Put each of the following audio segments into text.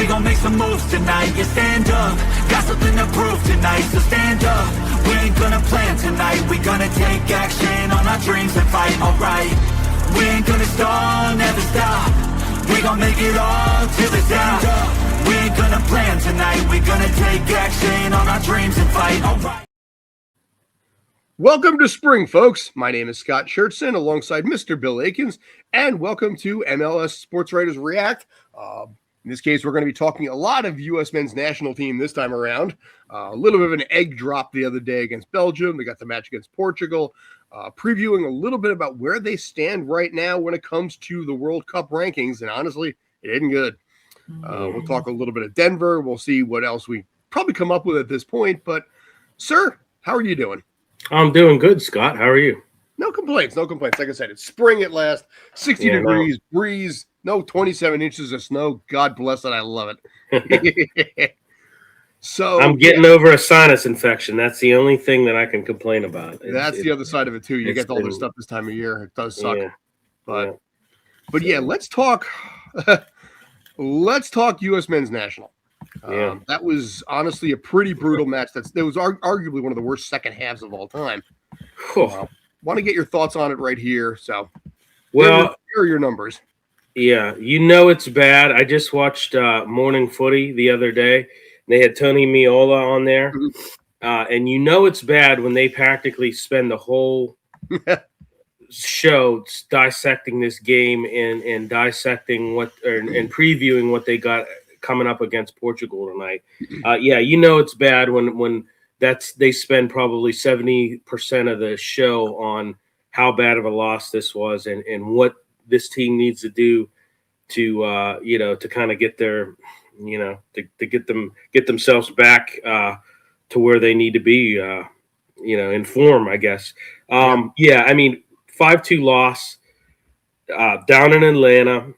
gon' make some moves tonight. Yeah, stand up, got something to prove tonight. So stand up, we ain't gonna plan tonight. We gonna take action on our dreams and fight, alright. We ain't gonna stall, never stop. We gon' make it all till it's out. We ain't gonna plan tonight. We gonna take action on our dreams and fight, alright. Welcome to spring, folks. My name is Scott Schertzen alongside Mr. Bill Akins, and welcome to MLS Sports Writers React. In this case, we're going to be talking a lot of U.S. men's national team this time around. A little bit of an egg drop the other day against Belgium. They got the match against Portugal. Previewing a little bit about where they stand right now when it comes to the World Cup rankings, and honestly, it isn't good. We'll talk a little bit of Denver. We'll see what else we probably come up with at this point. But, sir, how are you doing? I'm doing good, Scott. How are you? No complaints. Like I said, it's spring at last. 60 degrees, breeze, no 27 inches of snow. God bless it. I love it. So I'm getting over a sinus infection. That's the only thing that I can complain about. That's the other side of it, too. You get all this stuff this time of year. It does suck. Yeah, but yeah, let's talk. Let's talk U.S. men's national. That was honestly a pretty brutal match. That was arguably one of the worst second halves of all time. Want to get your thoughts on it right here. So, here are your numbers. Yeah, it's bad. I just watched Morning Footy the other day. They had Tony Meola on there, and it's bad when they practically spend the whole show dissecting this game and dissecting and previewing what they got coming up against Portugal tonight. It's bad when they spend probably 70% of the show on how bad of a loss this was and what this team needs to do to kind of get their to get themselves back to where they need to be in form, I guess. 5-2 loss down in Atlanta.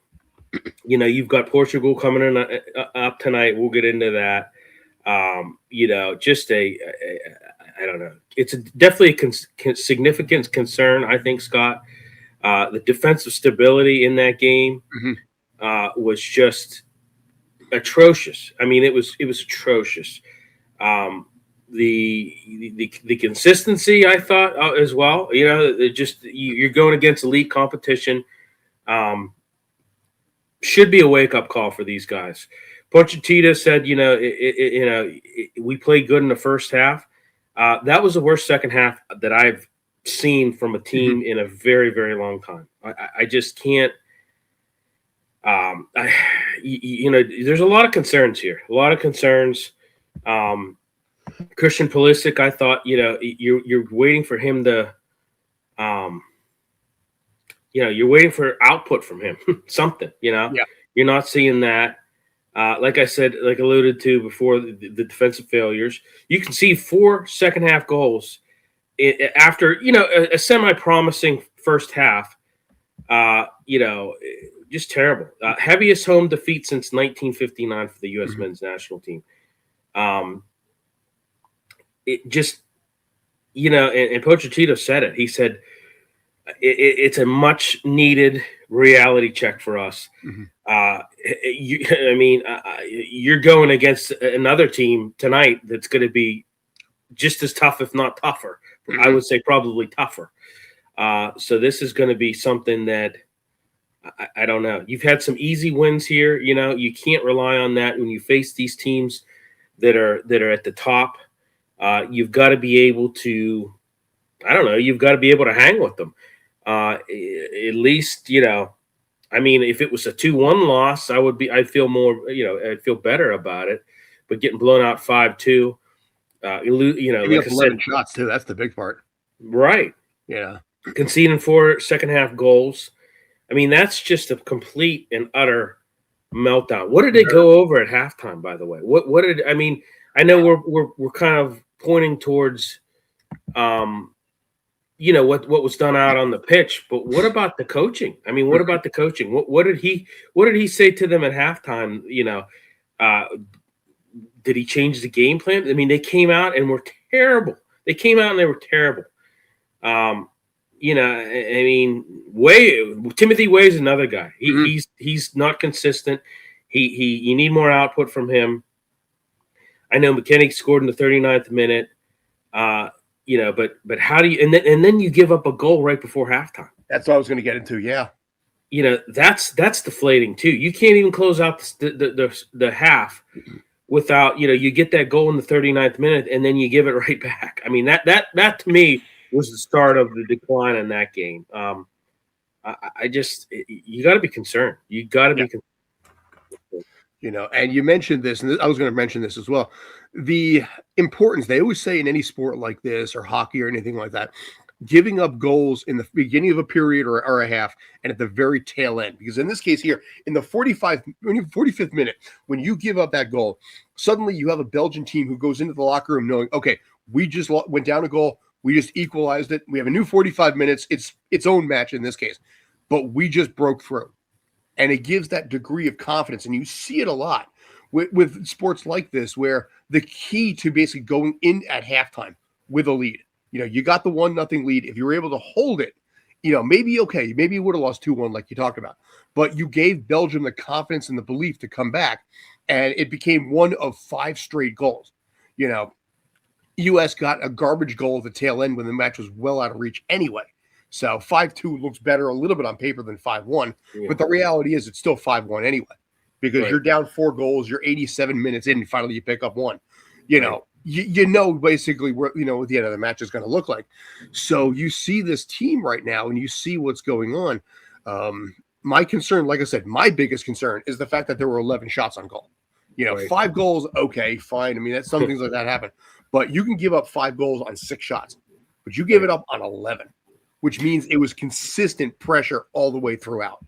You've got Portugal coming in up tonight. We'll get into that. I don't know. It's definitely a significant concern, I think, Scott. The defensive stability in that game was just atrocious. I mean, it was atrocious. The consistency, I thought, as well. You're going against elite competition. Should be a wake-up call for these guys. Pochettino said, we played good in the first half. That was the worst second half that I've seen from a team in a very, very long time. I just can't. There's a lot of concerns here. A lot of concerns. Christian Pulisic, I thought, you're waiting for him to. You're waiting for output from him, something, You're not seeing that. Like I said, like alluded to before, the defensive failures. You can see 4 second half goals after, a semi-promising first half, just terrible. Heaviest home defeat since 1959 for the U.S. men's national team. It just, and Pochettino said it. He said, it's a much needed reality check for us. You're going against another team tonight that's going to be just as tough, if not tougher. I would say probably tougher. So this is going to be something that I don't know. You've had some easy wins here. You can't rely on that when you face these teams that are at the top. You've got to be able to. I don't know. You've got to be able to hang with them. At least, if it was a 2-1 loss, I'd feel more, I'd feel better about it. But getting blown out 5-2, like I said, shots too. That's the big part. Right. Yeah. Conceding 4 second half goals. I mean, that's just a complete and utter meltdown. What did they go over at halftime, by the way? I know we're kind of pointing towards, what was done out on the pitch, but what about the coaching? I mean, what about the coaching? What did he say to them at halftime? Did he change the game plan? I mean, they came out and were terrible. Timothy Way is another guy. He's not consistent. You need more output from him. I know McKennie scored in the 39th minute. But how do you and then you give up a goal right before halftime? That's what I was going to get into. Yeah. That's deflating too. You can't even close out the half without, you get that goal in the 39th minute and then you give it right back. I mean, that to me was the start of the decline in that game. You got to be concerned. You got to be concerned. And you mentioned this, and I was going to mention this as well. The importance, they always say in any sport like this or hockey or anything like that, giving up goals in the beginning of a period or a half and at the very tail end. Because in this case here, in the 45th minute, when you give up that goal, suddenly you have a Belgian team who goes into the locker room knowing, okay, we just went down a goal. We just equalized it. We have a new 45 minutes. It's its own match in this case, but we just broke through. And it gives that degree of confidence. And you see it a lot with sports like this, where the key to basically going in at halftime with a lead, you got the 1-0 lead. If you were able to maybe you would have lost 2-1 like you talked about, but you gave Belgium the confidence and the belief to come back. And it became one of 5 straight goals. U.S. got a garbage goal at the tail end when the match was well out of reach anyway. So 5-2 looks better a little bit on paper than 5-1, but the reality is it's still 5-1 anyway, because you're down 4 goals, you're 87 minutes in, and finally you pick up one. Basically what the end of the match is going to look like. So you see this team right now, and you see what's going on. My concern, like I said, my biggest concern is the fact that there were 11 shots on goal. 5 goals, okay, fine. I mean, that's some things like that happen, but you can give up 5 goals on 6 shots, but you gave it up on 11. Which means it was consistent pressure all the way throughout.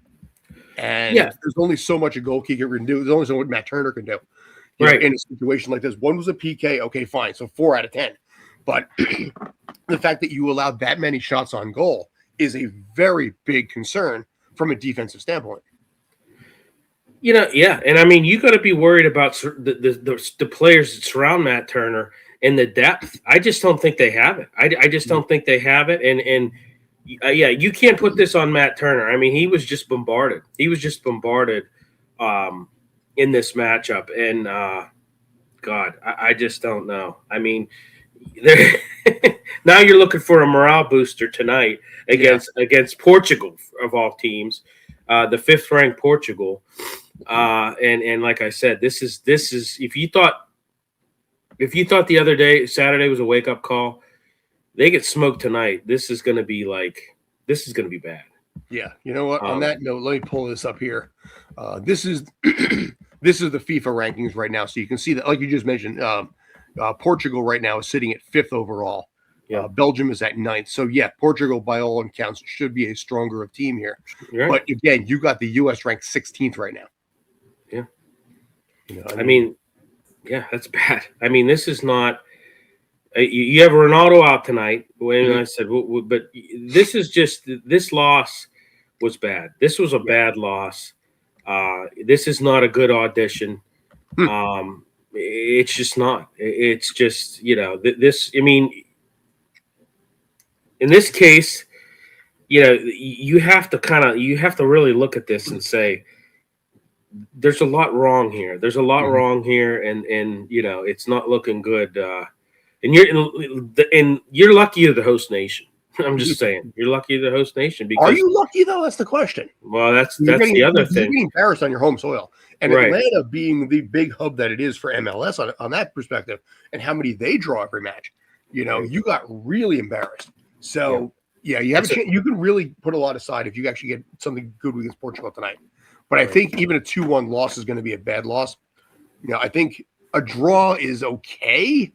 And there's only so much a goalkeeper can do. There's only so much Matt Turner can do. In a situation like this. One was a PK. Okay, fine. So 4 out of 10. But the fact that you allowed that many shots on goal is a very big concern from a defensive standpoint. And I mean, you got to be worried about the players that surround Matt Turner and the depth. I just don't think they have it. I just don't think they have it. And you can't put this on Matt Turner. I mean, he was just bombarded. In this matchup. And, God, I just don't know. I mean, now you're looking for a morale booster tonight against Portugal, of all teams, the 5th-ranked Portugal. And like I said, this is if you thought the other day, Saturday was a wake-up call, they get smoked tonight. This is going to be bad. Yeah. You know what? On that note, let me pull this up here. This is the FIFA rankings right now. So you can see that, like you just mentioned, Portugal right now is sitting at 5th overall. Yeah. Belgium is at 9th. So, Portugal, by all accounts, should be a stronger team here. Right. But, again, you got the U.S. ranked 16th right now. Yeah. I mean, that's bad. I mean, this is not – you have Ronaldo out tonight. When I said, but this loss was bad. This was a bad loss. This is not a good audition. It's just not. It's just, this. I mean, in this case, you have to really look at this and say, there's a lot wrong here. There's a lot wrong here, and it's not looking good. And you're lucky you're the host nation. I'm just saying, you're lucky you're the host nation. Because, are you lucky though? That's the question. Well, that's the other thing. You're getting embarrassed on your home soil, and Atlanta being the big hub that it is for MLS on that perspective, and how many they draw every match. You got really embarrassed. So you have a chance. You can really put a lot aside if you actually get something good against Portugal tonight. But I think even a 2-1 loss is going to be a bad loss. I think a draw is okay.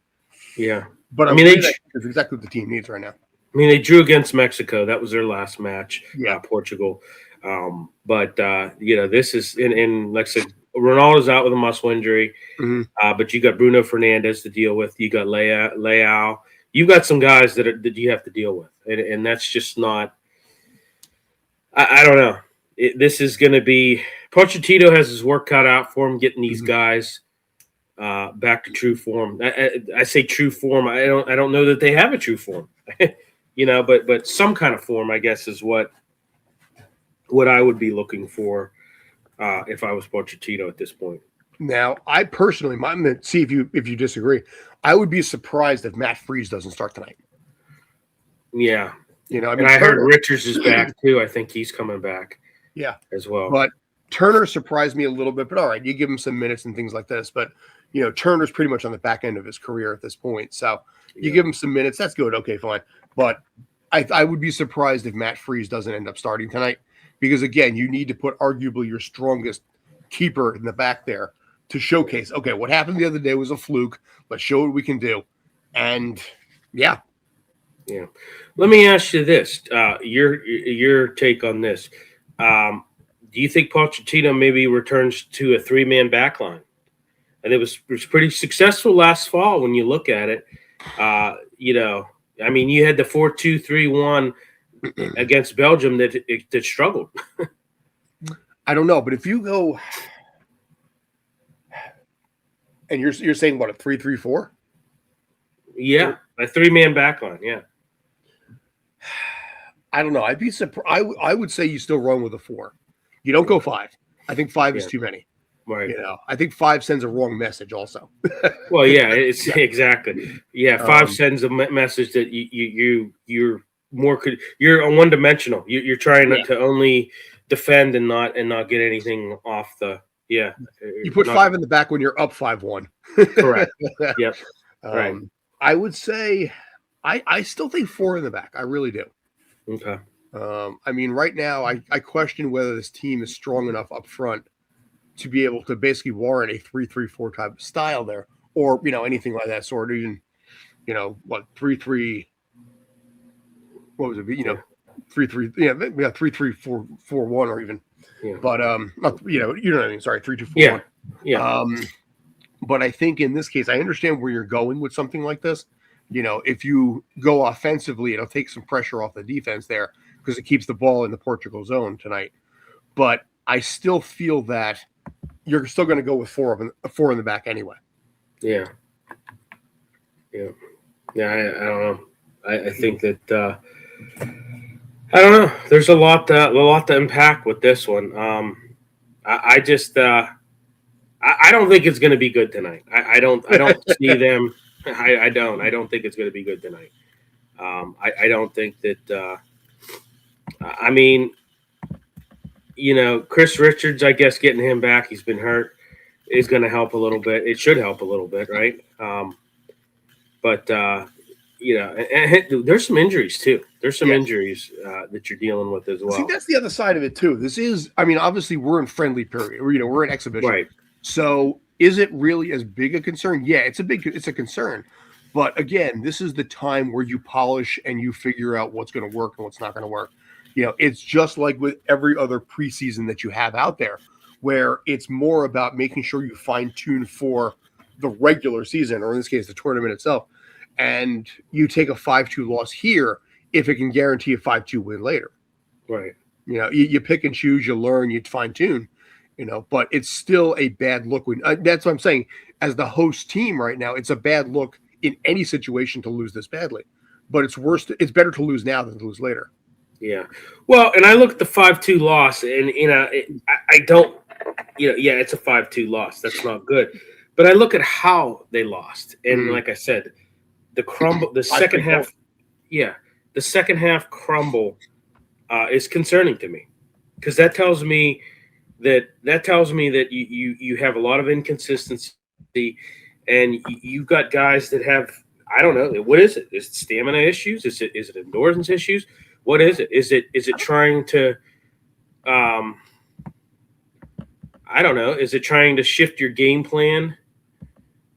Yeah, but I mean, that's exactly what the team needs right now. I mean, they drew against Mexico. That was their last match. Portugal. But this is in like I said, Ronaldo's out with a muscle injury. But you got Bruno Fernandes to deal with. You got Leao. You've got some guys that you have to deal with, and that's just not. I don't know. This is going to be. Pochettino has his work cut out for him getting these guys back to true form. I say true form. I don't know that they have a true form, but some kind of form, I guess, is what I would be looking for if I was Pochettino at this point. Now, I personally, I'm going to see if you disagree. I would be surprised if Matt Freese doesn't start tonight. Yeah. You know, I mean, and I heard Richards is back too. I think he's coming back. Yeah, as well. But Turner surprised me a little bit. But all right, you give him some minutes and things like this. But you know, Turner's pretty much on the back end of his career at this point. So you give him some minutes. That's good. Okay, fine. But I would be surprised if Matt Freese doesn't end up starting tonight, because again, you need to put arguably your strongest keeper in the back there to showcase, okay, what happened the other day was a fluke. Let's show what we can do. And yeah. Let me ask you this: your take on this. Do you think Pochettino maybe returns to a 3-man back line? And it was pretty successful last fall when you look at it. You know, I mean, you had the 4-2-3-1 against Belgium that struggled. I don't know, but if you go, and you're saying what, a 3-3-4? Yeah, a 3-man back line. Yeah. I don't know. I'd be surprised. I would say you still run with a 4. You don't go 5. I think 5 is too many. Right. You know, I think 5 sends a wrong message also. Well, yeah, it's exactly. Yeah, 5 sends a message that you're a one-dimensional. You're trying to only defend and not get anything off the You put 5 in the back when you're up 5-1. Correct. Yep. Right. I would say I still think 4 in the back. I really do. Okay. I mean, right now, I question whether this team is strong enough up front to be able to basically warrant a 3-3-4 type of style there, or you know, anything like that sort, or even, you know, what 3-3. What was it? You know, 3-3. Yeah, 3-3-4-1, or even. Yeah. But not, you know what I mean. Sorry, 3-2-4-1. Yeah. Yeah. But I think in this case, I understand where you're going with something like this. You know, if you go offensively, it'll take some pressure off the defense there because it keeps the ball in the Portugal zone tonight. But I still feel that you're still going to go with 4 in the back anyway. Yeah. Yeah. Yeah. I don't know. I think that I don't know. There's a lot to unpack with this one. I just I don't think it's going to be good tonight. I don't see them. I don't think it's going to be good tonight. I don't think that. I mean, you know, Chris Richards, I guess getting him back, he's been hurt, is going to help a little bit. It should help a little bit, right? But you know, and there's some injuries too. There's some injuries that you're dealing with as well. See, that's the other side of it too. This is, I mean, obviously we're in friendly period, or, you know, we're in exhibition, right? So is it really as big a concern? Yeah, it's a concern. But again, this is the time where you polish and you figure out what's going to work and what's not going to work. You know, it's just like with every other preseason that you have out there, where it's more about making sure you fine tune for the regular season, or in this case, the tournament itself. And you take a 5-2 loss here if it can guarantee a 5-2 win later. Right. You know, you pick and choose, you learn, you fine tune. You know, but it's still a bad look when that's what I'm saying. As the host team right now, it's a bad look in any situation to lose this badly. But it's worse. It's better to lose now than to lose later. Yeah. Well, and I look at the 5-2 loss, and you know, I don't. You know, yeah, it's a 5-2 loss. That's not good. But I look at how they lost, and like I said, the crumble, the second half. Yeah, the second half crumble is concerning to me, because that tells me that you have a lot of inconsistency, and you've got guys that have, I don't know, what is it? Is it stamina issues? Is it endurance issues? What is it? Is it trying to I don't know, is it trying to shift your game plan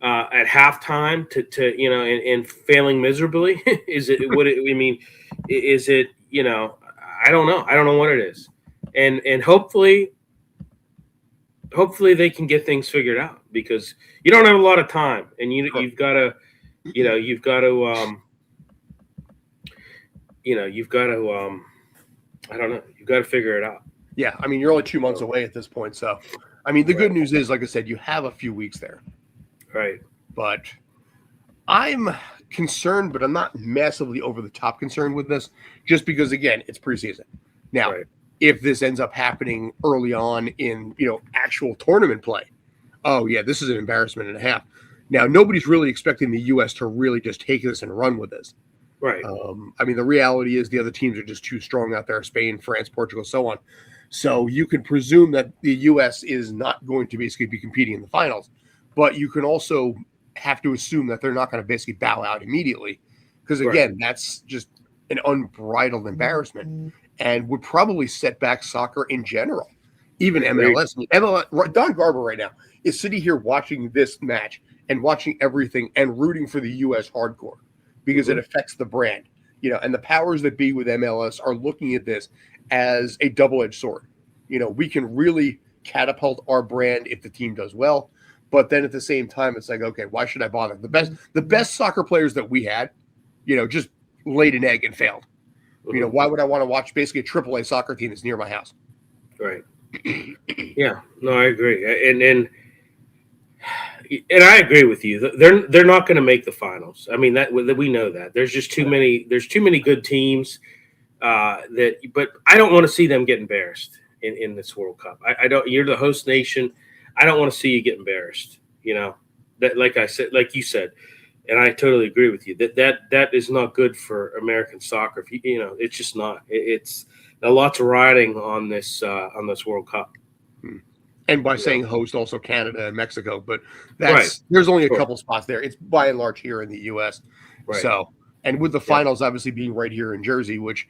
at halftime to you know, and failing miserably? Is it what it, I mean, is it, you know, I don't know what it is. And hopefully they can get things figured out, because you don't have a lot of time, and you've got to I don't know, you've got to figure it out. Yeah, I mean, you're only 2 months away at this point, so I mean, the good news is, like I said, you have a few weeks there. Right. But I'm concerned, but I'm not massively over the top concerned with this, just because again, it's preseason. Now, if this ends up happening early on in, actual tournament play. Oh yeah, this is an embarrassment and a half. Now, nobody's really expecting the U.S. to really just take this and run with this. Right. I mean, the reality is the other teams are just too strong out there, Spain, France, Portugal, so on. So you can presume that the U.S. is not going to basically be competing in the finals, but you can also have to assume that they're not going to basically bow out immediately because, again, that's just an unbridled embarrassment and would probably set back soccer in general, even MLS. MLS. Don Garber right now is sitting here watching this match and watching everything and rooting for the U.S. hardcore because it affects the brand, and the powers that be with MLS are looking at this as a double-edged sword. We can really catapult our brand if the team does well, but then at the same time, it's like, okay, why should I bother? The best soccer players that we had, just laid an egg and failed. Why would I want to watch basically a AAA soccer team that's near my house? Right. Yeah. No, I agree. And I agree with you. They're not going to make the finals. I mean, that we know that. There's just too many. There's too many good teams but I don't want to see them get embarrassed in this World Cup. I don't. You're the host nation. I don't want to see you get embarrassed. That, like I said, like you said, and I totally agree with you that is not good for American soccer. It's just not. It's a lot's riding on this World Cup. And by saying host, also Canada and Mexico, but there's only a couple spots there. It's by and large here in the U.S. Right. So, and with the finals obviously being right here in Jersey, which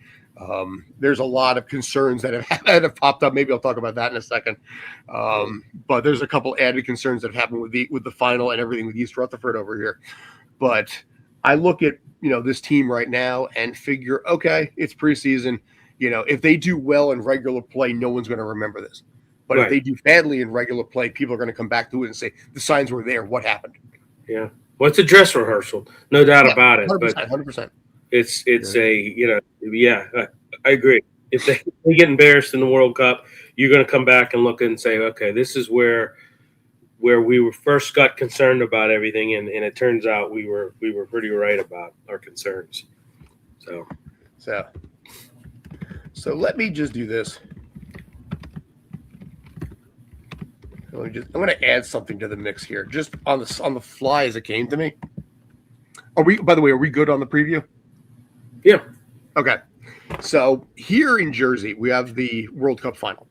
there's a lot of concerns that have popped up. Maybe I'll talk about that in a second. But there's a couple added concerns that have happened with the final and everything with East Rutherford over here. But I look at this team right now and figure, okay, it's preseason. If they do well in regular play, no one's going to remember this. But if they do badly in regular play, people are going to come back to it and say, the signs were there. What happened? Yeah. Well, it's a dress rehearsal. No doubt about it. 100%, but 100%. It's I agree. If they get embarrassed in the World Cup, you're going to come back and look and say, okay, this is where we were first got concerned about everything. And it turns out we were pretty right about our concerns. So let me just do this. I'm going to add something to the mix here, just on the fly as it came to me. By the way, are we good on the preview? Yeah. Okay. So here in Jersey, we have the World Cup final,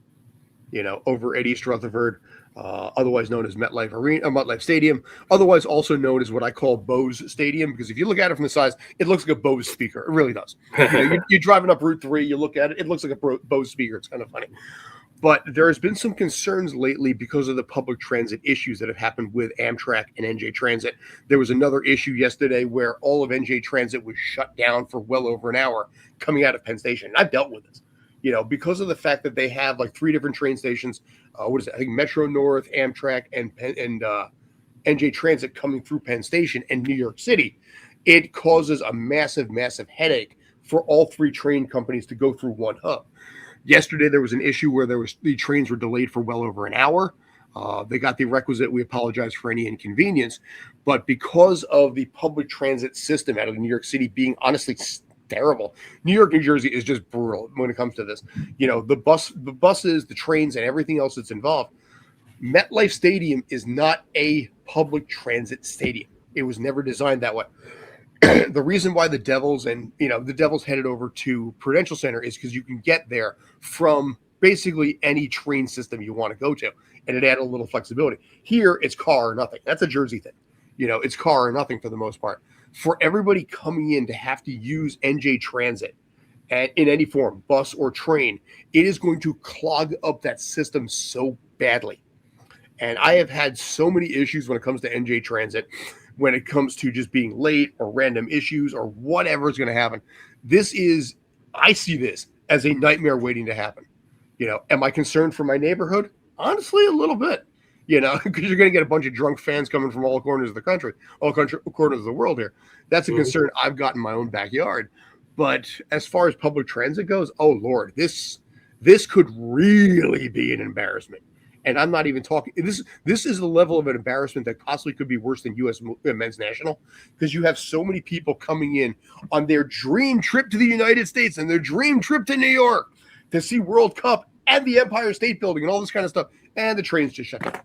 over at East Rutherford, otherwise known as MetLife Stadium, otherwise also known as what I call Bose Stadium, because if you look at it from the size, it looks like a Bose speaker. It really does. You're driving up Route 3, you look at it, it looks like a Bose speaker. It's kind of funny. But there has been some concerns lately because of the public transit issues that have happened with Amtrak and NJ Transit. There was another issue yesterday where all of NJ Transit was shut down for well over an hour coming out of Penn Station. And I've dealt with this, because of the fact that they have like 3 different train stations. I think Metro North, Amtrak, and NJ Transit coming through Penn Station and New York City. It causes a massive, massive headache for all 3 train companies to go through one hub. Yesterday, there was an issue where the trains were delayed for well over an hour. They got the requisite. We apologize for any inconvenience. But because of the public transit system out of New York City being honestly terrible, New York, New Jersey is just brutal when it comes to this. The buses, the trains, and everything else that's involved. MetLife Stadium is not a public transit stadium. It was never designed that way. The reason why the Devils headed over to Prudential Center is because you can get there from basically any train system you want to go to, and it added a little flexibility. Here, it's car or nothing. That's a Jersey thing. It's car or nothing for the most part. For everybody coming in to have to use NJ Transit and in any form, bus or train, it is going to clog up that system so badly. And I have had so many issues when it comes to NJ Transit, when it comes to just being late or random issues or whatever is going to happen. I see this as a nightmare waiting to happen. Am I concerned for my neighborhood? Honestly, a little bit, because you're going to get a bunch of drunk fans coming from all corners of the country, all corners of the world here. That's a concern I've got in my own backyard. But as far as public transit goes, oh Lord, this could really be an embarrassment. And I'm not even talking. This is the level of an embarrassment that possibly could be worse than U.S. men's national, because you have so many people coming in on their dream trip to the United States and their dream trip to New York to see World Cup and the Empire State Building and all this kind of stuff, and the trains just shut down.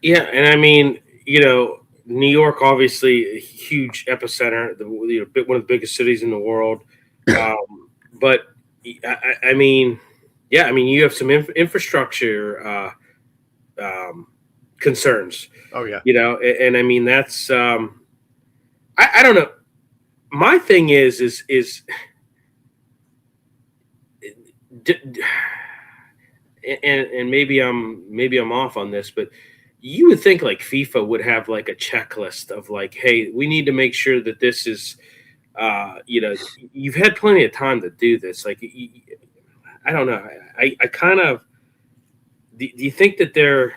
Yeah, and I mean, New York, obviously a huge epicenter, one of the biggest cities in the world. But I mean, you have some infrastructure concerns. Oh yeah, and I mean that's I don't know. My thing is and maybe I'm off on this, but you would think like FIFA would have like a checklist of like, hey, we need to make sure that this is, you've had plenty of time to do this. Like, I don't know. I kind of, do you think that they're,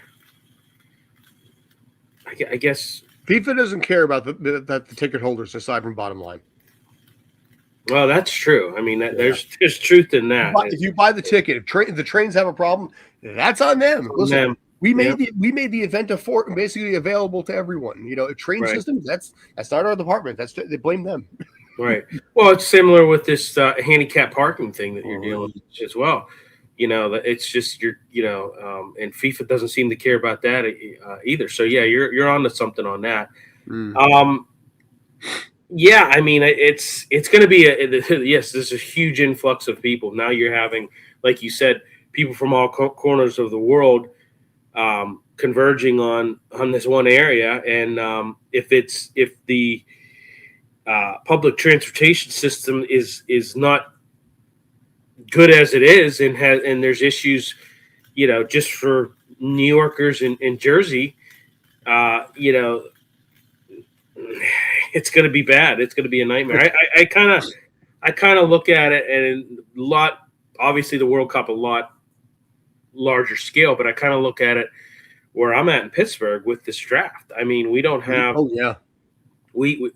I guess FIFA doesn't care about the ticket holders aside from bottom line. Well, that's true. I mean, there's truth in that. If you buy the ticket, if the trains have a problem, that's on them. Listen, we made the event basically available to everyone. A train systems, that's not our department. They blame them. Right. Well, it's similar with this handicap parking thing that you're dealing with as well. It's just and FIFA doesn't seem to care about that either. So yeah, you're onto something on that. Yeah, I mean, it's going to be yes. There's a huge influx of people now. You're having, like you said, people from all corners of the world converging on this one area, and if the public transportation system is not good as it is, and there's issues, just for New Yorkers in Jersey, it's going to be bad. It's going to be a nightmare. I kind of look at it, and obviously the World Cup a lot larger scale, but I kind of look at it where I'm at in Pittsburgh with this draft. I mean, we don't have. Oh yeah. We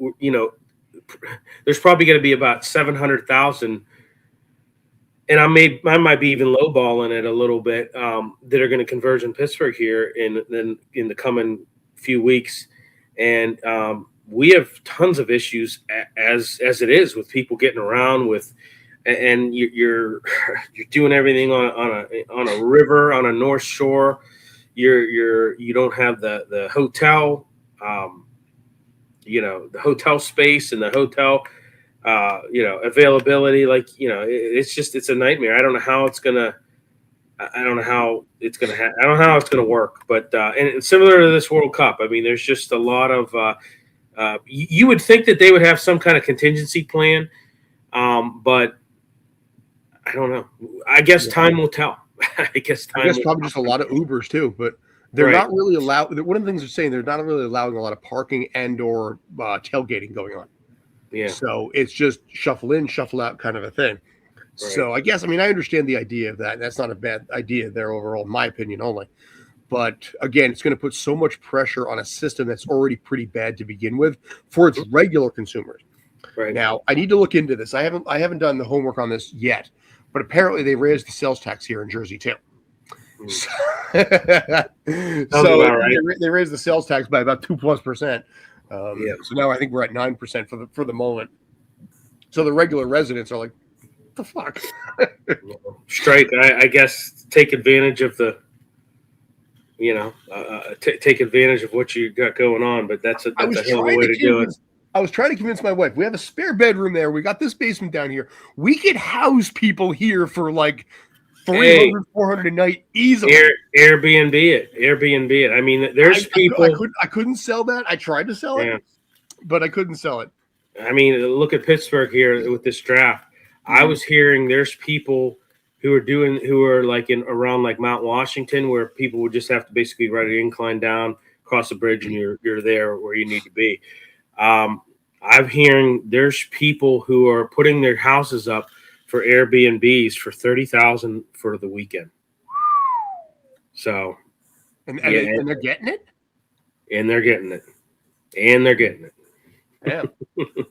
there's probably going to be about 700,000, and I might be even lowballing it a little bit, that are going to converge in Pittsburgh here in the coming few weeks, and we have tons of issues as it is with people getting around with, and you're doing everything on a river, on a north shore. You don't have the hotel, the hotel space and the hotel, availability. Like, it's a nightmare. I don't know how it's gonna work. But and similar to this World Cup, I mean, there's just a lot of. You would think that they would have some kind of contingency plan, but I don't know. I guess time will tell. I guess probably just a lot of Ubers too, but they're not really allowed. One of the things they're saying, they're not really allowing a lot of parking and or tailgating going on. Yeah. So it's just shuffle in, shuffle out kind of a thing. Right. So I understand the idea of that. That's not a bad idea there overall, in my opinion only. But again, it's going to put so much pressure on a system that's already pretty bad to begin with for its regular consumers. Right. Now, I need to look into this. I haven't done the homework on this yet, but apparently they raised the sales tax here in Jersey too. So they raised the sales tax by about 2+%. So now I think we're at 9% for the moment. So the regular residents are like, what the fuck? Strike, I guess, take advantage of the. Take advantage of what you got going on, but that's a hell of a way to do it. I was trying to convince my wife. We have a spare bedroom there. We got this basement down here. We could house people here for like 300, 400 a night easily. Airbnb it. I mean, there's people. I couldn't sell that. I tried to sell it, but I couldn't sell it. I mean, look at Pittsburgh here with this draft. I was hearing there's people who are like around like Mount Washington, where people would just have to basically ride an incline down, cross a bridge, and you're there where you need to be. I'm hearing there's people who are putting their houses up for Airbnbs for $30,000 for the weekend. So, and they're getting it, and they're getting it. Yeah,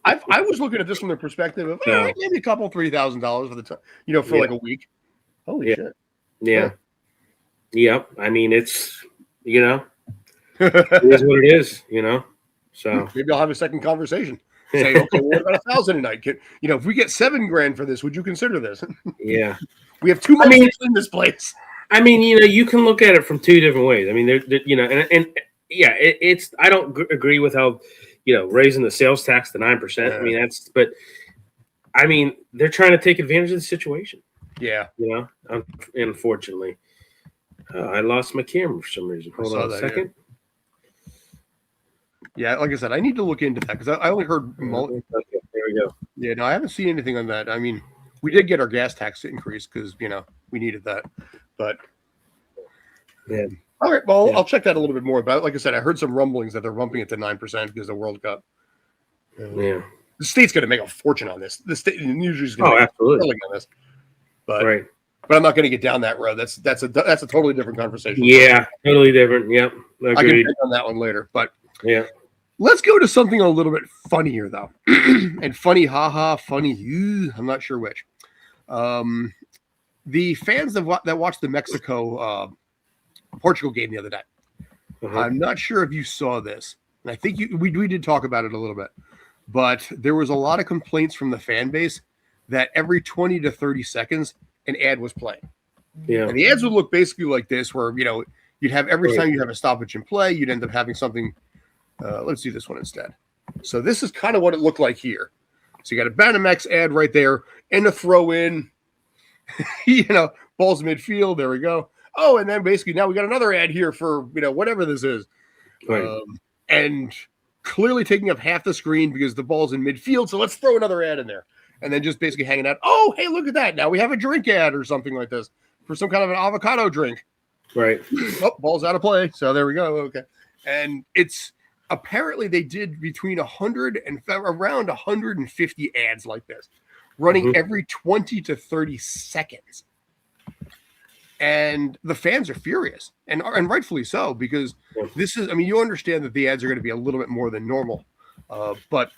I was looking at this from the perspective of maybe a couple $3,000 for the time, for like a week. Holy shit! Yeah. Yep. I mean, it's it is what it is. So maybe I'll have a second conversation. Say, okay, well, what about 1,000 a night? If we get $7,000 for this, would you consider this? Yeah. We have too much in this place. I mean, you can look at it from two different ways. I mean, and yeah, it's. I don't agree with how, raising the sales tax to 9%. I mean, but I mean, they're trying to take advantage of the situation. Yeah. Unfortunately, I lost my camera for some reason. Hold on a second. Yeah, like I said, I need to look into that because I only heard. Okay, there we go. Yeah, no, I haven't seen anything on that. I mean, we did get our gas tax increase because we needed that, but yeah. All right, well, I'll check that a little bit more. But like I said, I heard some rumblings that they're bumping it to 9% because of the World Cup. Yeah, the state's going to make a fortune on this. The state usually is going to make absolutely on this, but right. But I'm not going to get down that road. That's a totally different conversation. Yeah, totally different. Yep, I can pick on that one later. But yeah. Let's go to something a little bit funnier, though. And funny, haha, funny, I'm not sure which. The fans that watched the Mexico-Portugal game the other day, I'm not sure if you saw this. And I think we did talk about it a little bit. But there was a lot of complaints from the fan base that every 20 to 30 seconds, an ad was playing. Yeah. And the ads would look basically like this, where, you'd have every time you have a stoppage in play, you'd end up having something. Let's do this one instead. So this is kind of what it looked like here. So you got a Banamex ad right there and a throw in, balls midfield. There we go. Oh, and then basically now we got another ad here for, whatever this is. Right. And clearly taking up half the screen because the ball's in midfield. So let's throw another ad in there. And then just basically hanging out. Oh, hey, look at that. Now we have a drink ad or something like this for some kind of an avocado drink. Right. Oh, ball's out of play. So there we go. Okay. And it's apparently they did between 100 and around 150 ads like this, running every 20 to 30 seconds. And the fans are furious, and rightfully so, because this is, you understand that the ads are going to be a little bit more than normal, but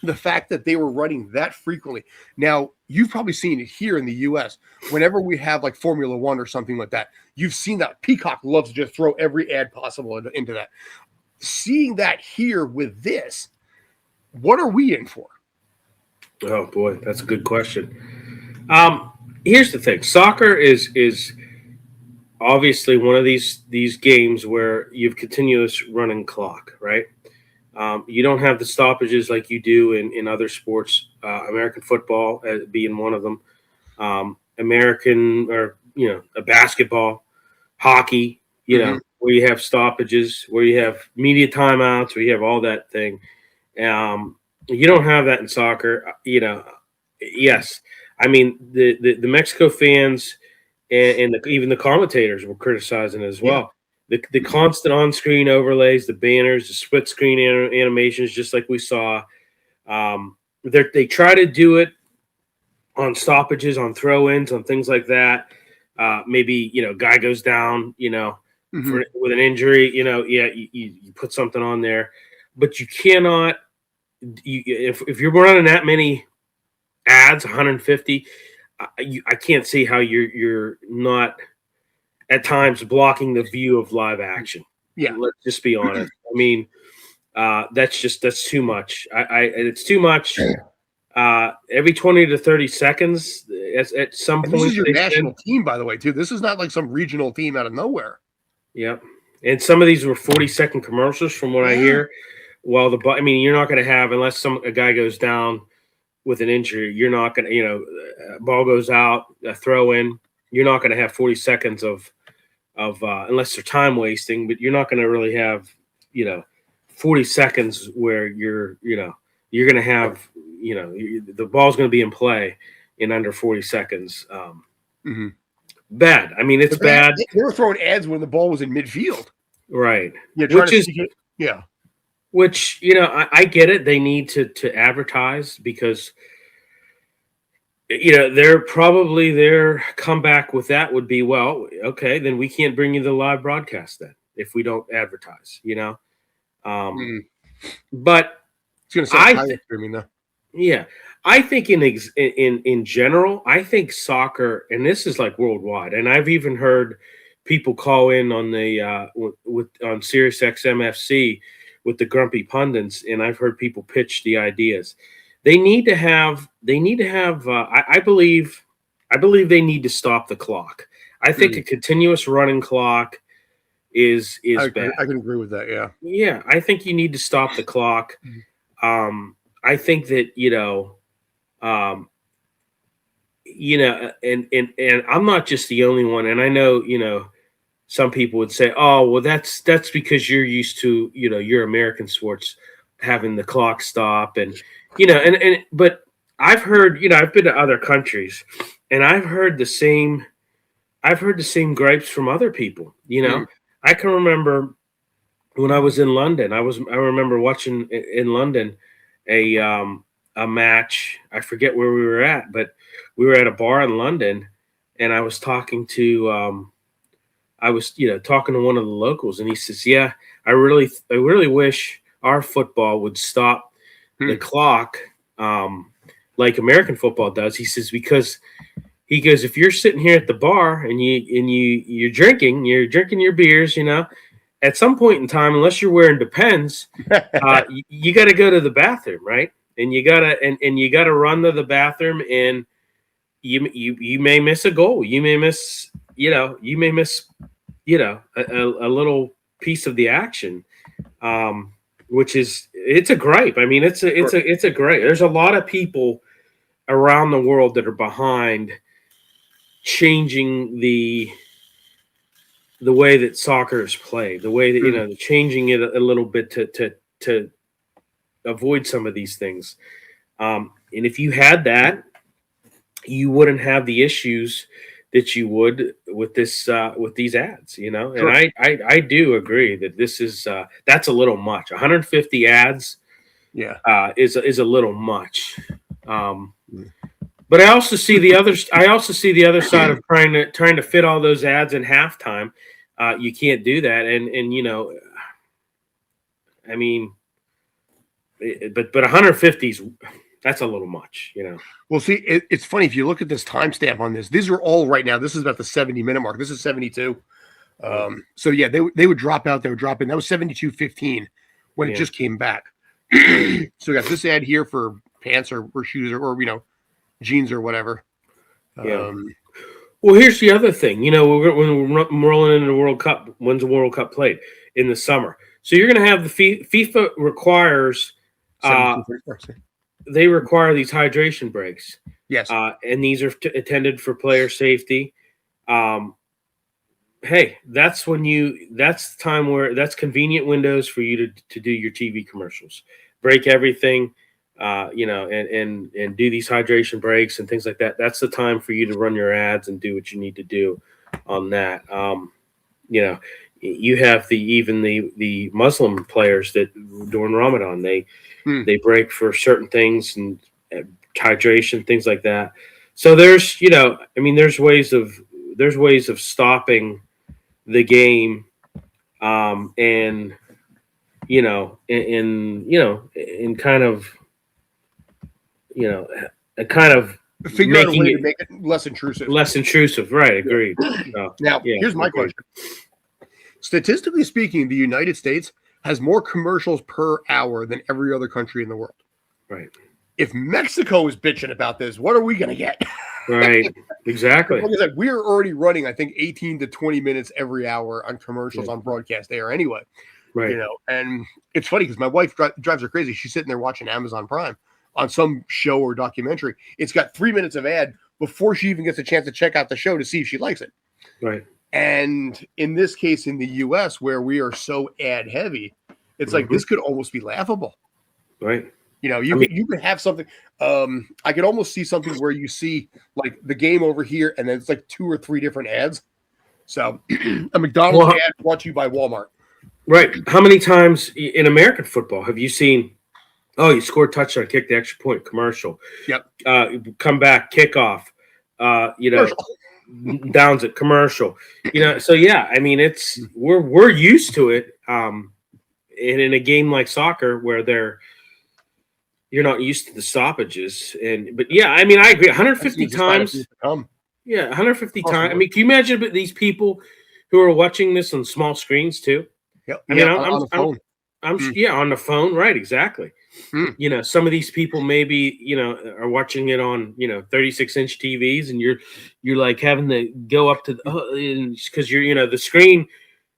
the fact that they were running that frequently. Now, you've probably seen it here in the U.S. Whenever we have like Formula One or something like that, you've seen that Peacock loves to just throw every ad possible into that. Seeing that here with this, what are we in for? Oh boy, that's a good question. Here's the thing: soccer is obviously one of these games where you have continuous running clock, right? You don't have the stoppages like you do in other sports. American football being one of them. American or a basketball, hockey, where you have stoppages, where you have media timeouts, where you have all that thing. You don't have that in soccer. Yes, the Mexico fans and even the commentators were criticizing it as well. The constant on-screen overlays, the banners, the split-screen animations, just like we saw. They try to do it on stoppages, on throw-ins, on things like that. Maybe guy goes down, with an injury. You put something on there, but you cannot. If you're running that many ads, 150, I can't see how you're not at times blocking the view of live action. Yeah, let's just be honest. That's too much. It's too much. Every 20 to 30 seconds, at some point. This is your national team, by the way, too. This is not like some regional team out of nowhere. Yep, and some of these were 40-second commercials, from what I hear. Well, you're not going to have, unless a guy goes down with an injury, you're not going to, ball goes out, a throw in, you're not going to have 40 seconds of unless they're time wasting, but you're not going to really have, 40 seconds where you're going to have, the ball's going to be in play in under 40 seconds. Bad. It's bad. They were throwing ads when the ball was in midfield. Right. Yeah. Which, I get it. They need to advertise because, they're probably their comeback with that would be, well, okay, then we can't bring you the live broadcast then if we don't advertise, But it's going to say streaming though. Yeah, I think in general, I think soccer, and this is like worldwide, and I've even heard people call in on the on Sirius XM FC with the grumpy pundits, and I've heard people pitch the ideas. They need to have. I believe they need to stop the clock. I think a continuous running clock is bad. I can agree with that. Yeah. Yeah, I think you need to stop the clock. I think that and I'm not just the only one. And I know some people would say, "Oh, well, that's because you're used to your American sports having the clock stop," and but I've heard I've been to other countries, and I've heard the same gripes from other people. I can remember when I was in London. I remember watching in London a match. I forget where we were at, but we were at a bar in London, and I was talking to talking to one of the locals, and he says, "Yeah, I really wish our football would stop the clock like American football does." He says, because he goes, if you're sitting here at the bar and you're drinking your beers, at some point in time, unless you're wearing Depends, you got to go to the bathroom, right? And you gotta run to the bathroom, and you may miss a goal, you may miss a little piece of the action, which it's a gripe. I mean, it's a gripe. There's a lot of people around the world that are behind changing the way that soccer is played, the way that changing it a little bit to avoid some of these things. And if you had that, you wouldn't have the issues that you would with these ads, Sure. And I do agree that this is that's a little much. 150 ads, is a little much. But I also see the other side of trying to fit all those ads in halftime. You can't do that, and I mean, but 150's that's a little much, Well, see, it's funny if you look at this timestamp on this. These are all right now. This is about the 70-minute mark. This is 72. So yeah, they would drop out. They would drop in. That was 72:15 when it just came back. So we got this ad here for pants or shoes or jeans or whatever. Yeah. Well, here's the other thing. When we're rolling into the World Cup, when's the World Cup played? In the summer. So you're going to have the FIFA requires. They require these hydration breaks. Yes. And these are intended for player safety. Hey, that's time where that's convenient windows for you to do your TV commercials, break everything, and do these hydration breaks and things like that. That's the time for you to run your ads and do what you need to do on that. You have the Muslim players that during Ramadan, they break for certain things and hydration, things like that. So there's ways of stopping the game, and kind of figure out a way to make it less intrusive. Less intrusive, right? Agreed. Now, here's my question. Statistically speaking, the United States has more commercials per hour than every other country in the world. Right. If Mexico is bitching about this, what are we going to get? Right. Exactly. Like I said, we're already running, I think, 18 to 20 minutes every hour on commercials on broadcast air anyway. Right. And it's funny because my wife drives her crazy. She's sitting there watching Amazon Prime on some show or documentary. It's got 3 minutes of ad before she even gets a chance to check out the show to see if she likes it. Right. And in this case, in the U.S., where we are so ad heavy, it's like this could almost be laughable. Right. You could have something. I could almost see something where you see like the game over here, and then it's like 2 or 3 different ads. So a McDonald's ad brought to you by Walmart. Right. How many times in American football have you seen? Oh, you scored a touchdown, kick the extra point, commercial. Yep. Come back, kickoff. Downs it, commercial. So yeah, I mean we're used to it. And in a game like soccer where you're not used to the stoppages, but yeah, I mean I agree. 150 times. Yeah, 150 times. I mean, can you imagine these people who are watching this on small screens too? Yep. I mean, on the phone. Yeah, on the phone, right? Exactly. Mm. You know, some of these people maybe are watching it on 36-inch TVs, and you're like having to go up to because the screen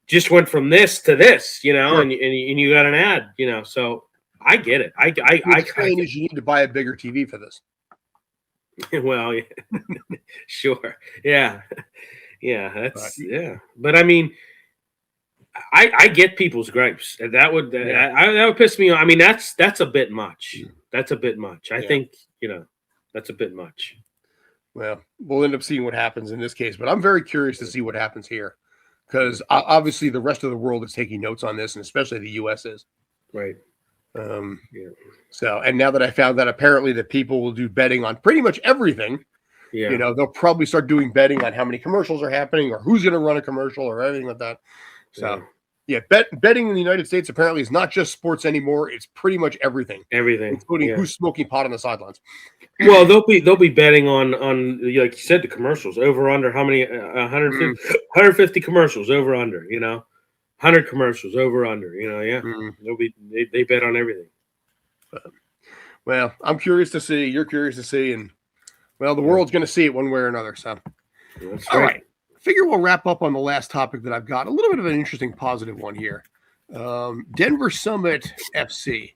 just went from this to this, Sure. and you got an ad, So I get it. What you're saying is you need to buy a bigger TV for this. Well, yeah. Sure, yeah, yeah, But, But I mean, I get people's gripes. That would that would piss me off. I mean, that's a bit much. That's a bit much. I think that's a bit much. well, we'll end up seeing what happens in this case, but I'm very curious to see what happens here because obviously the rest of the world is taking notes on this, and especially the U.S. is. Right. So, and now that I found that apparently that people will do betting on pretty much everything, they'll probably start doing betting on how many commercials are happening or who's going to run a commercial or everything like that. So, betting in the United States apparently is not just sports anymore. It's pretty much everything, including who's smoking pot on the sidelines. Well, they'll be betting on like you said, the commercials over under how many 150 commercials over under 100 commercials over under they bet on everything. Well, I'm curious to see. You're curious to see, and the world's going to see it one way or another. So, all right. Figure we'll wrap up on the last topic that I've got. A little bit of an interesting positive one here. Denver Summit FC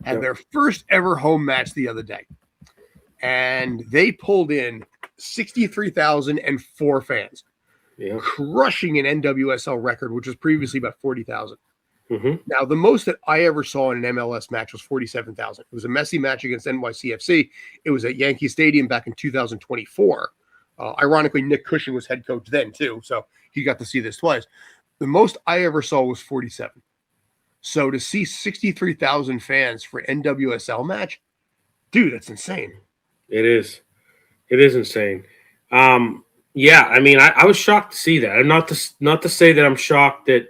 had their first ever home match the other day, and they pulled in 63,004 fans, crushing an NWSL record, which was previously about 40,000. Now, the most that I ever saw in an MLS match was 47,000. It was a Messi match against NYCFC. It was at Yankee Stadium back in 2024. Ironically, Nick Cushing was head coach then, too, so he got to see this twice. The most I ever saw was 47. So to see 63,000 fans for an NWSL match, dude, that's insane. It is. It is insane. Yeah, I mean, I was shocked to see that. And not to say that I'm shocked that,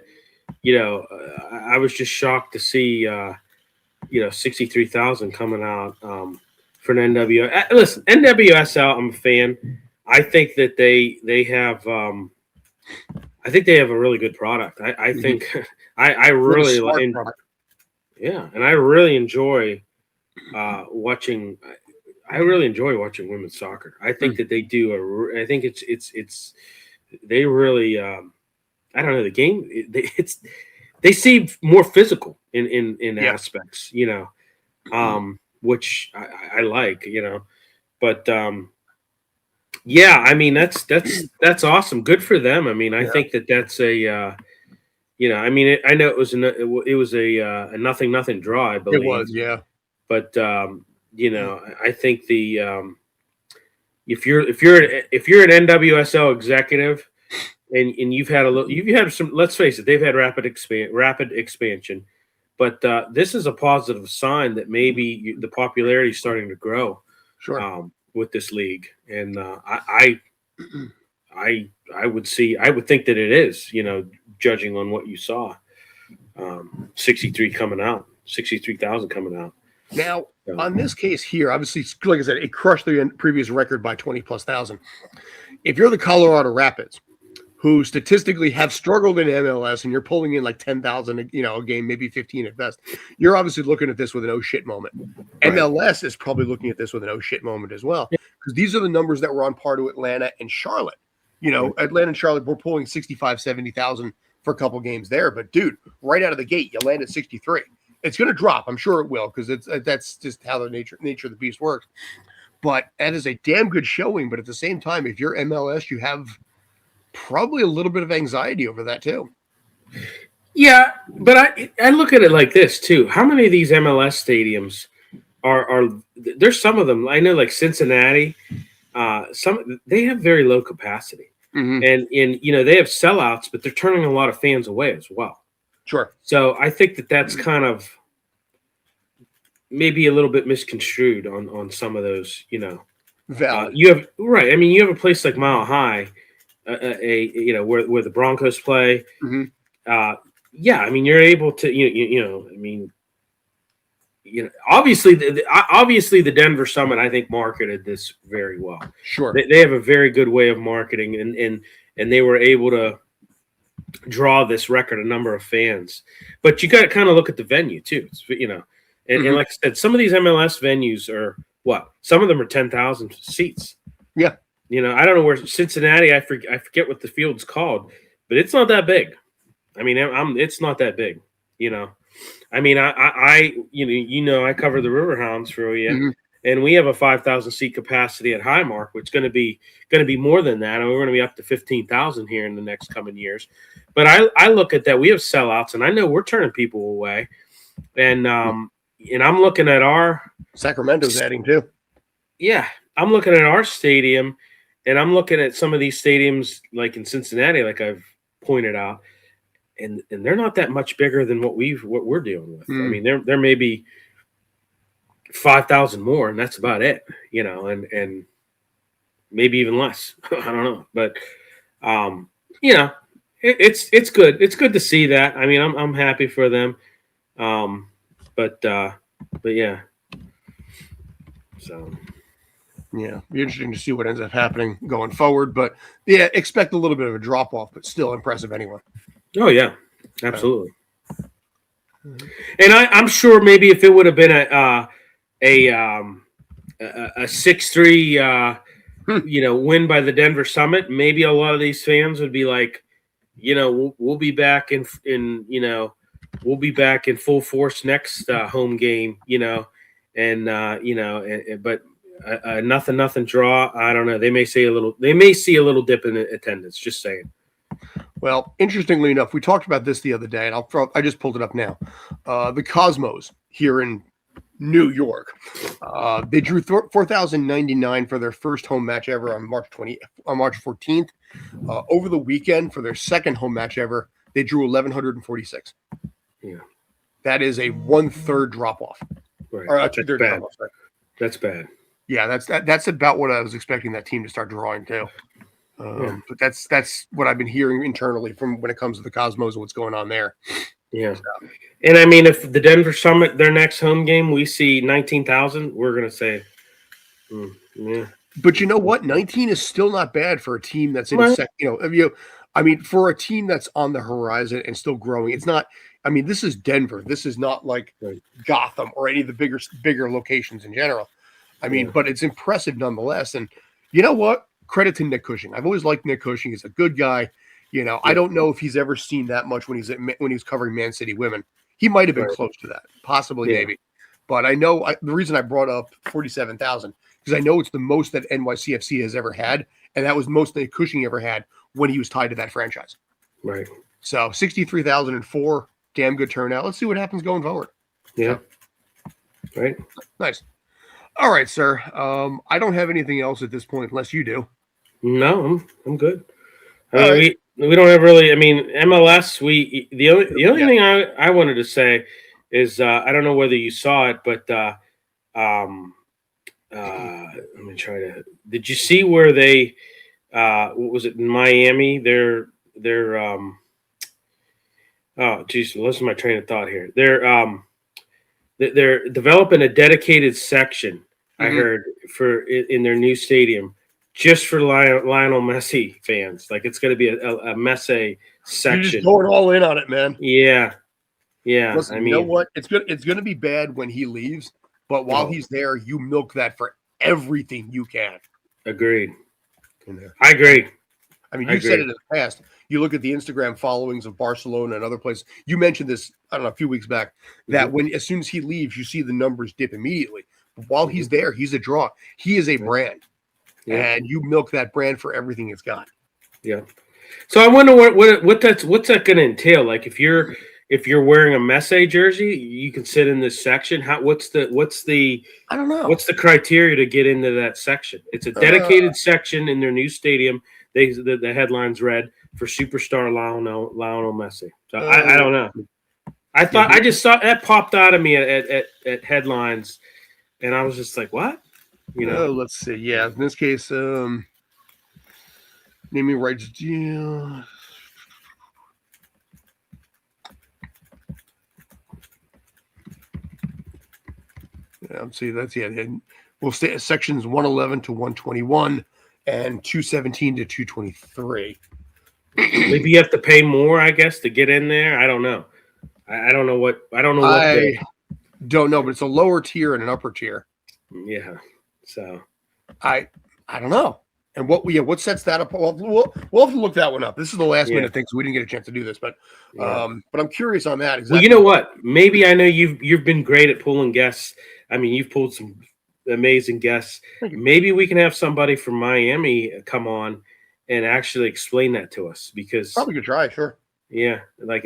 I was just shocked to see, 63,000 coming out for an NWSL. Listen, NWSL, I'm a fan. I think that they have I think they have a really good product. I think I really like and I really enjoy watching. I really enjoy watching women's soccer. I think that they do I think it's they really I don't know, the game they seem more physical in aspects, which I like, but yeah, I mean that's awesome. Good for them. I mean, I think that's a I mean, I know it was a nothing draw, I believe. It was, yeah. But I think if you're an NWSL executive and you've had some, let's face it, they've had rapid expansion, but this is a positive sign that maybe the popularity is starting to grow. Sure. With this league, and I would think that it is, judging on what you saw, 63,000 coming out. Now, on this case here, obviously, like I said, it crushed the previous record by 20+ thousand. If you're the Colorado Rapids, who statistically have struggled in MLS, and you're pulling in like 10,000, a game, maybe 15 at best, you're obviously looking at this with an oh shit moment. Right. MLS is probably looking at this with an oh shit moment as well, because these are the numbers that were on par to Atlanta and Charlotte. Atlanta and Charlotte were pulling 65, 70,000 for a couple games there, but dude, right out of the gate, you land at 63. It's going to drop. I'm sure it will, because that's just how the nature of the beast works. But that is a damn good showing. But at the same time, if you're MLS, you have probably a little bit of anxiety over that too. Yeah, but I look at it like this too. How many of these MLS stadiums are there's some of them, I know, like Cincinnati, they have very low capacity. And they have sellouts, but they're turning a lot of fans away as well. Sure. So I think that's kind of maybe a little bit misconstrued on some of those, Valid. You have right. I mean, you have a place like Mile High, where the Broncos play. Yeah, I mean, you're able to, obviously the Denver Summit, I think, marketed this very well. Sure. They have a very good way of marketing, and they were able to, draw this record a number of fans. But you got to kind of look at the venue too. It's, and like I said, some of these MLS venues are what? Some of them are 10,000 seats. Yeah. I don't know where Cincinnati. I forget what the field's called, but it's not that big. I mean, it's not that big. I mean, I cover the Riverhounds for you, and we have a 5,000 seat capacity at Highmark, which is going to be more than that, and we're going to be up to 15,000 here in the next coming years. But I look at that. We have sellouts, and I know we're turning people away, and I'm looking at our Sacramento's adding too. Yeah, I'm looking at our stadium, and I'm looking at some of these stadiums like in Cincinnati, like I've pointed out. And they're not that much bigger than what we're dealing with. I mean, there may be 5,000 more, and that's about it. And maybe even less. I don't know, but it's good. It's good to see that. I mean, I'm happy for them. But yeah. So. Yeah, be interesting to see what ends up happening going forward. But yeah, expect a little bit of a drop off, but still impressive anyway. Oh yeah, absolutely. And I'm sure maybe if it would have been a 6-3 win by the Denver Summit, maybe a lot of these fans would be like, we'll be back in we'll be back in full force next home game, but nothing draw. I don't know. They may see a little dip in attendance. Just saying. Well, interestingly enough, we talked about this the other day, and I just pulled it up now. The Cosmos here in New York, they drew 4,099 for their first home match ever on March 14th. Over the weekend, for their second home match ever, they drew 1,146. Yeah, that is a 1/3 drop off, right. Or a 2/3 drop off. Sorry. That's bad. Yeah, that's about what I was expecting that team to start drawing too. But that's what I've been hearing internally from when it comes to the Cosmos and what's going on there. Yeah. So. And I mean, if the Denver Summit, their next home game, we see 19,000, we're going to say, yeah. But you know what? 19 is still not bad for a team that's in a second, I mean, for a team that's on the horizon and still growing. It's not, I mean, this is Denver. This is not like Gotham or any of the bigger locations in general. I mean, but it's impressive nonetheless. And you know what? Credit to Nick Cushing. I've always liked Nick Cushing. He's a good guy. I don't know if he's ever seen that much when he was covering Man City women. He might have been close to that, possibly, maybe. But I know the reason I brought up 47,000 because I know it's the most that NYCFC has ever had, and that was most that Cushing ever had when he was tied to that franchise. Right. So 63,004, damn good turnout. Let's see what happens going forward. Yeah. Right. Nice. All right, sir. I don't have anything else at this point, unless you do. No, I'm good. We don't have really. I mean, MLS. The only thing I wanted to say is I don't know whether you saw it, but let me try to. Did you see where they? What was it in Miami? They're oh geez, listen to my train of thought here. They're developing a dedicated section. I heard in their new stadium. Just for Lionel Messi fans, like it's going to be a Messi section. You're just going all in on it, man. Yeah. Listen, I mean, you know what? It's good. It's going to be bad when he leaves, but while he's there, you milk that for everything you can. Agreed. I agree. I mean, you said it in the past. You look at the Instagram followings of Barcelona and other places. You mentioned this, I don't know, a few weeks back, that as soon as he leaves, you see the numbers dip immediately. But while he's there, he's a draw. He is a brand. Yeah. And you milk that brand for everything it's got. Yeah. So I wonder what's that going to entail? Like if you're wearing a Messi jersey, you can sit in this section. What's the I don't know. What's the criteria to get into that section? It's a dedicated section in their new stadium. The headlines read for superstar Lionel Messi. So I don't know. I just saw that popped out of me at headlines, and I was just like, what? Let's see. Yeah, in this case, naming rights deal. See, that's we'll stay at sections 111 to 121 and 217 to 223. Maybe you have to pay more, I guess, to get in there. I don't know. I don't know what I don't know, but it's a lower tier and an upper tier. Yeah. So I don't know. And what sets that up? Well, we'll have to look that one up. This is the last minute thing, so we didn't get a chance to do this, but I'm curious on that. Exactly. Well, you know what? Maybe I know you've been great at pulling guests. I mean, you've pulled some amazing guests. Maybe we can have somebody from Miami come on and actually explain that to us, because probably could try. Sure. Yeah,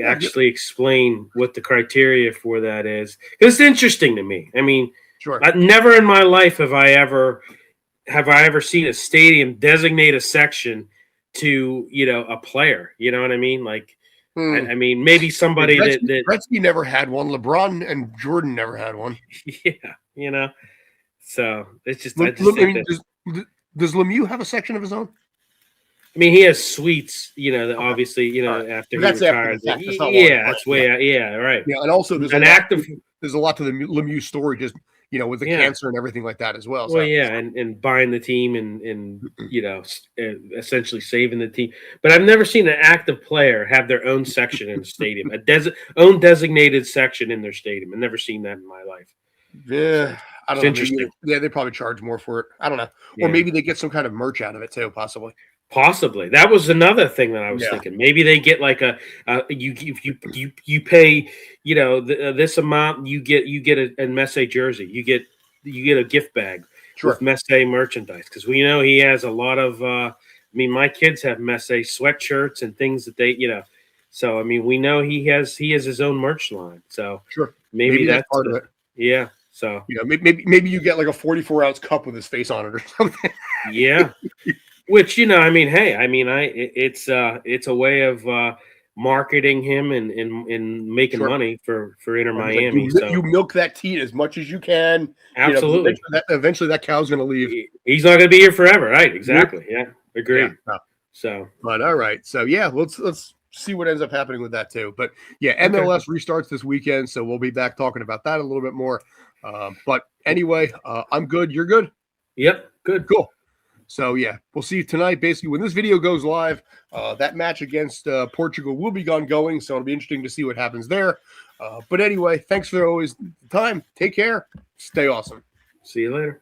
actually explain what the criteria for that is, because it's interesting to me. I mean, sure. Never in my life have I ever seen a stadium designate a section to, a player. You know what I mean? Like, I mean, maybe somebody that Gretzky never had one. LeBron and Jordan never had one. Yeah, So it's just. Does Lemieux have a section of his own? I mean, he has suites, obviously, after he retired. That's way out. Yeah, right. Yeah, and also there's a lot to the Lemieux story, just with the cancer and everything like that as well. Well, and buying the team and essentially saving the team. But I've never seen an active player have their own section in the stadium, own designated section in their stadium. I've never seen that in my life. Yeah, I don't know. Interesting. Maybe, they probably charge more for it. I don't know. Or maybe they get some kind of merch out of it too, possibly. Possibly. That was another thing that I was thinking. Maybe they get like you pay, this amount, you get a Messi jersey. You get a gift bag with Messi merchandise, because we know he has a lot of my kids have Messi sweatshirts and things that they, so I mean, we know he has his own merch line. So maybe that's part of it. Yeah. So maybe you get like a 44-ounce cup with his face on it or something. Yeah. Which, it's a way of marketing him and making money for Inter Miami. So you milk that teat as much as you can. Absolutely. Eventually that cow's going to leave. He's not going to be here forever, right? Exactly. Yeah, agreed. Yeah. So, but all right. So let's see what ends up happening with that too. But MLS restarts this weekend, so we'll be back talking about that a little bit more. But anyway, I'm good. You're good. Yep. Good. Cool. So, we'll see you tonight. Basically, when this video goes live, that match against Portugal will be ongoing, so it'll be interesting to see what happens there. But anyway, thanks for always the time. Take care. Stay awesome. See you later.